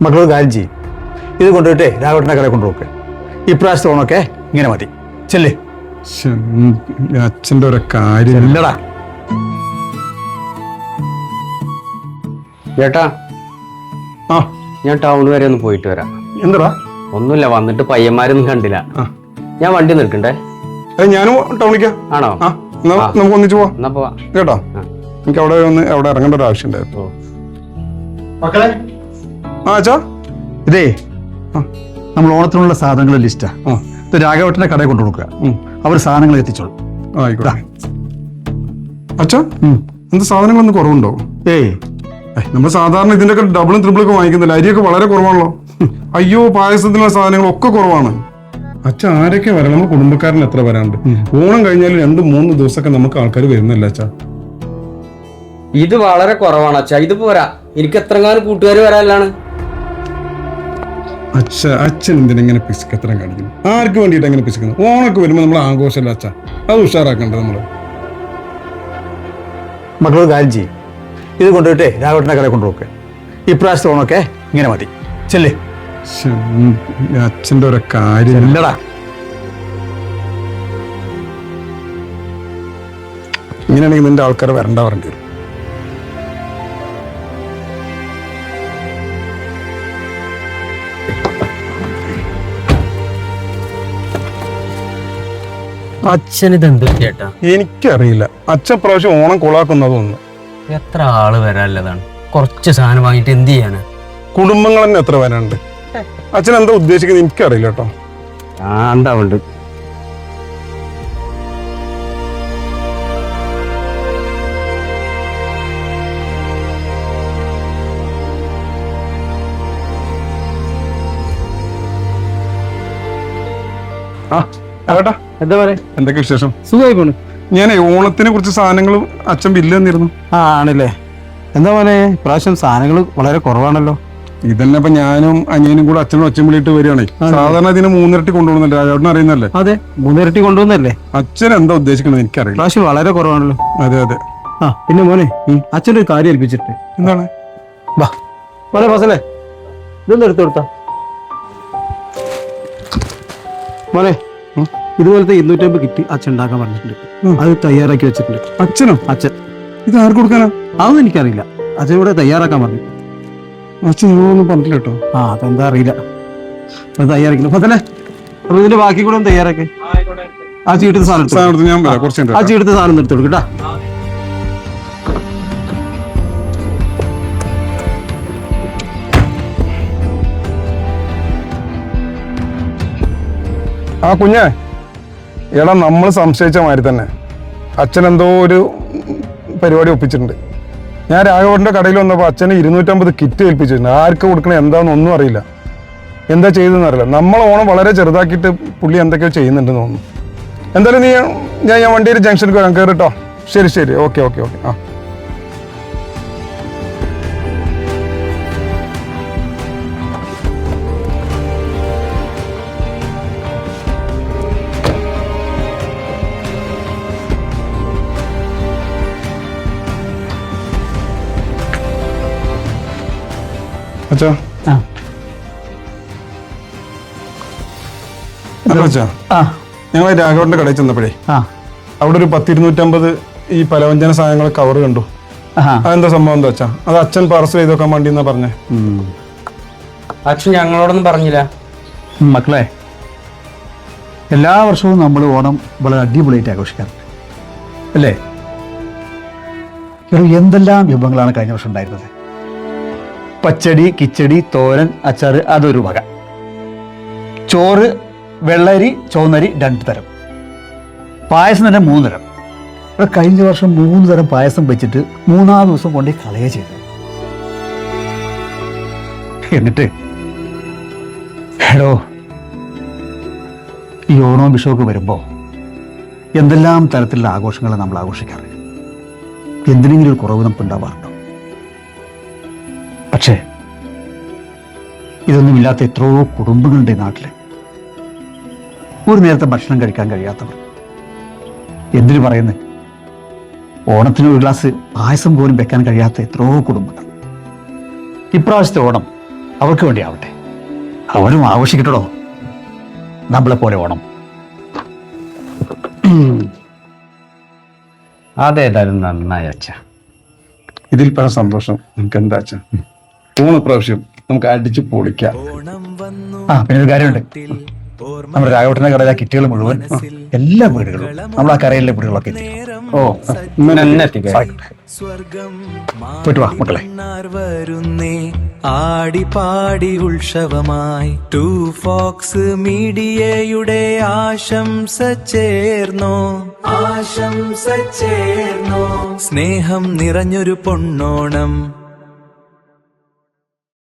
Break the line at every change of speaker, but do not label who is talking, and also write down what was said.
മക്കളൊരു കാര്യം ചെയ്യും, ഇത് കൊണ്ടുപോയിട്ടേ രാഘവട്ടനെ കടയിൽ കൊണ്ടുപോക്കെ. ഇപ്രാവശ്യത്തെ ഓണമൊക്കെ ഇങ്ങനെ മതി. ചെല്ലേ.
അച്ഛൻ്റെ ഒരു കാര്യം
ഇല്ലടാ.
ചേട്ടാ,
ആ
ഞാൻ ടൗൺ വരെ ഒന്ന് പോയിട്ട് വരാം.
എന്താ?
ഒന്നുമില്ല, വന്നിട്ട് പയ്യന്മാരൊന്നും കണ്ടില്ല. ഞാൻ വണ്ടി നിൽക്കണ്ടേ?
ഞാനും ടൗണിക്കാ.
ആണോ?
നമുക്ക് ഒന്നിച്ച് പോവാം.
എന്നാ പോവാ
കേട്ടോ. എനിക്ക് അവിടെ ഇറങ്ങേണ്ട ഒരു ആവശ്യം ഉണ്ടായിരുന്നു.
മക്കളെ,
അച്ഛാ,
ഇതേ നമ്മൾ ഓണത്തിനുള്ള സാധനങ്ങളുടെ ലിസ്റ്റാ. ഇത് രാഘവട്ടന്റെ കടയിൽ കൊണ്ടു കൊടുക്കുക. അവർ സാധനങ്ങൾ എത്തിച്ചോളൂ.
ആയിക്കോട്ടെ. അച്ഛാ, എന്താ സാധനങ്ങളൊന്നും കുറവുണ്ടോ?
ഏയ്,
നമ്മൾ സാധാരണ ഇതിന്റെ ഒക്കെ ഡബിളും ട്രിപ്പിളും ഒക്കെ വാങ്ങിക്കുന്നില്ല. അരിയൊക്കെ വളരെ കുറവാണല്ലോ. അയ്യോ, പായസത്തിനുള്ള സാധനങ്ങളൊക്കെ കുറവാണ്. അച്ഛാ, ആരൊക്കെ വരാം? നമ്മൾ കുടുംബക്കാരൻ എത്ര വരാണ്ട്? ഓണം കഴിഞ്ഞാൽ 2-3 ദിവസമൊക്കെ നമുക്ക് ആൾക്കാർ വരുന്നില്ല അച്ഛാ.
ഇത് വളരെ കുറവാണ് അച്ഛാ. ഇത് പോരാ, എനിക്ക് എത്രങ്ങാനും കൂട്ടുകാർ വരാനാണ്.
അച്ഛൻ എന്തിനെങ്ങനെ പിശുക്കത്തരം കാണിക്കുന്നു? ആർക്ക് വേണ്ടിയിട്ട് എങ്ങനെ പിശുക്കുന്നത്? ഓണൊക്കെ വരുമ്പോൾ നമ്മൾ ആഘോഷമല്ല അച്ഛാ, അത് ഉഷാറാക്കണ്ടേ നമ്മള്.
മക്കളൊരു കാര്യം ചെയ്യും, ഇത് കൊണ്ടുപോയിട്ടേ രാഘവട്ടനെ കടയിൽ കൊണ്ടുപോക്കെ. ഇപ്രാവശ്യത്തെ ഓണമൊക്കെ ഇങ്ങനെ മതി. ചെല്ലേ.
അച്ഛൻ്റെ ഒരു കാര്യം
ഇല്ലടാ.
ഇങ്ങനെയാണെങ്കിൽ നിന്റെ ആൾക്കാർ വരേണ്ടി വരും.
അച്ഛനിത് എന്ത് ചേട്ടാ?
എനിക്കറിയില്ല. അച്ഛൻ പ്രാവശ്യം ഓണം കൊളാക്കുന്നതൊന്നും.
എത്ര ആള് വരാനുള്ളതാണ്? കുറച്ച് സാധനം വാങ്ങിട്ട് എന്ത് ചെയ്യാനാ?
കുടുംബങ്ങൾ തന്നെ എത്ര വരാനുണ്ട്? അച്ഛൻ എന്താ ഉദ്ദേശിക്കുന്നത് എനിക്കറിയില്ല കേട്ടോ.
എന്താവുണ്ട്?
എന്താ പറയാ?
എന്തൊക്കെ വിശേഷം?
സുഖമായി പോണു.
ഞാൻ ഓണത്തിനെ കുറിച്ച് സാധനങ്ങൾ അച്ഛൻ ബില്ല് തന്നിരുന്നു.
ആണല്ലേ? എന്താ പോലെ പ്രാവശ്യം സാധനങ്ങൾ വളരെ കുറവാണല്ലോ.
ഇതന്നെ ഇപ്പൊ ഞാനും അനിയനും കൂടെ അച്ഛനും ഒച്ചയും വിളിയിട്ട് വരികയാണേ. സാധാരണ ഇതിന് 3 ഇരട്ടി കൊണ്ടുപോകുന്നല്ലേ, രാജാവിനെ അറിയുന്നല്ലേ?
അതെ, 3 ഇരട്ടി കൊണ്ടുവന്നല്ലേ.
അച്ഛൻ എന്താ ഉദ്ദേശിക്കുന്നത് എനിക്കറിയില്ല.
പ്രാവശ്യം വളരെ കുറവാണല്ലോ.
അതെ അതെ.
പിന്നെ മോനെ, അച്ഛൻ്റെ ഒരു കാര്യം ഏൽപ്പിച്ചിട്ട്.
എന്താണ്?
വാ മോനെ, ഫസലേ ഇതൊന്നും എടുത്തു കൊടുത്താ മോനെ. ഇതുപോലത്തെ 250 കിറ്റ് അച്ഛൻ ഉണ്ടാക്കാൻ പറഞ്ഞിട്ടുണ്ട്. അത് തയ്യാറാക്കി വെച്ചിട്ടുണ്ട്.
അച്ഛനോ?
അച്ഛൻ.
ഇത് ആർക്ക് കൊടുക്കാനാ?
അതൊന്നും എനിക്കറിയില്ല. അച്ഛൻ ഇവിടെ തയ്യാറാക്കാൻ പറഞ്ഞു.
അച്ഛൻ നിങ്ങളൊന്നും പറഞ്ഞില്ല കേട്ടോ.
അതെന്താ അറിയില്ല. അത് തയ്യാറാക്കില്ല. ഫസലേ, അപ്പൊ ഇതിന്റെ ബാക്കി കൂടെ ഒന്ന് തയ്യാറാക്കി. ആ ചീട്ടത്തെ സാധനം
ഞാൻ വരാം, കുറച്ച്
ആ ചീട്ടത്തെ സാധനം എടുത്തു കൊടുക്കട്ടാ.
കുഞ്ഞേ, എടാ, നമ്മൾ സംശയിച്ച മാതിരി തന്നെ അച്ഛൻ എന്തോ ഒരു പരിപാടി ഒപ്പിച്ചിട്ടുണ്ട്. ഞാൻ രാഘവന്റെ കടയിൽ വന്നപ്പോൾ അച്ഛന് 250 കിറ്റ് ഏൽപ്പിച്ചിട്ടുണ്ട്. ആർക്ക് കൊടുക്കണേ എന്താണെന്നൊന്നും അറിയില്ല. എന്താ ചെയ്തതെന്ന് അറിയില്ല. നമ്മൾ ഓണം വളരെ ചെറുതാക്കിയിട്ട് പുള്ളി എന്തൊക്കെയോ ചെയ്യുന്നുണ്ടെന്ന് തോന്നുന്നു. എന്തായാലും ഞാൻ വണ്ടിയിൽ ജംഗ്ഷനിൽ വരാം, കയറിട്ടോ. ശരി ശരി, ഓക്കെ ഓക്കെ ഓക്കെ. അച്ഛാ, ഞങ്ങൾ രാഘവന്റെ കടയിൽ ചെന്നപ്പോഴേ അവിടെ ഒരു 10-250 ഈ പലവ്യഞ്ജന സാധനങ്ങൾ കവർ കണ്ടു. അതെന്താ സംഭവം? എന്താ അച്ഛാ? അത് അച്ഛൻ പാർസൽ ചെയ്ത് വെക്കാൻ വേണ്ടി എന്നാ പറഞ്ഞേ.
അച്ഛൻ ഞങ്ങളോടൊന്നും പറഞ്ഞില്ല.
മക്കളെ, എല്ലാ വർഷവും നമ്മൾ ഓണം വളരെ അടിപൊളിയായിട്ട് ആഘോഷിക്കാറുണ്ട് അല്ലേ? എന്തെല്ലാം വിഭവങ്ങളാണ് കഴിഞ്ഞ വർഷം ഉണ്ടായിരുന്നത്. പച്ചടി, കിച്ചടി, തോരൻ, അച്ചാറ്, അതൊരു വക. ചോറ്, വെള്ളരി, ചുവന്നരി 2 തരം. പായസം തന്നെ 3 തരം. കഴിഞ്ഞ വർഷം 3 തരം പായസം വെച്ചിട്ട് 3-ാം ദിവസം കൊണ്ട് കളയുക ചെയ്തത്. എന്നിട്ട് ഹലോ, ഈ ഓണവും വിഷുവൊക്കെ വരുമ്പോൾ എന്തെല്ലാം തരത്തിലുള്ള ആഘോഷങ്ങളാണ് നമ്മൾ ആഘോഷിക്കാറ്. എന്തിനെങ്കിലും ഒരു കുറവ് നമുക്ക് ഉണ്ടാവാറുണ്ടോ? പക്ഷേ ഇതൊന്നുമില്ലാത്ത എത്രയോ കുടുംബങ്ങളുണ്ട് ഈ നാട്ടിൽ. ഒരു നേരത്തെ ഭക്ഷണം കഴിക്കാൻ കഴിയാത്തവർ. എന്തിനു പറയുന്നത്, ഓണത്തിന് ഒരു ഗ്ലാസ് പായസം പോലും വെക്കാൻ കഴിയാത്ത എത്രയോ കുടുംബങ്ങൾ. ഇപ്രാവശ്യത്തെ ഓണം അവർക്ക് വേണ്ടി ആവട്ടെ, അവരും ആഘോഷിക്കട്ടോ നമ്മളെ പോലെ ഓണം.
അതേതായാലും നന്നായി അച്ഛ.
ഇതിൽ പല സന്തോഷം നമുക്ക് എന്താ അച്ഛാ. മൂന്ന് പ്രാവശ്യം നമുക്ക് അടിച്ച് പൊളിക്കാം.
പിന്നെ ഒരു കാര്യമുണ്ട്, നമ്മുടെ രാഘവട്ടന്റെ കടയിലെ കിറ്റുകൾ മുഴുവൻ എല്ലാ വീടുകളും നമ്മൾ ആ കരയിലെ വീടുകളൊക്കെ എത്തിക്കും.
ഓ
പോയിട്ട് വാ മക്കളെ.
ആടിപാടി ഉത്സവമായി ടു ഫോക്സ് മീഡിയയുടെ ആശംസ ചേർന്നോ, ആശംസ ചേർന്നോ. സ്നേഹം നിറഞ്ഞൊരു പൊന്നോണം.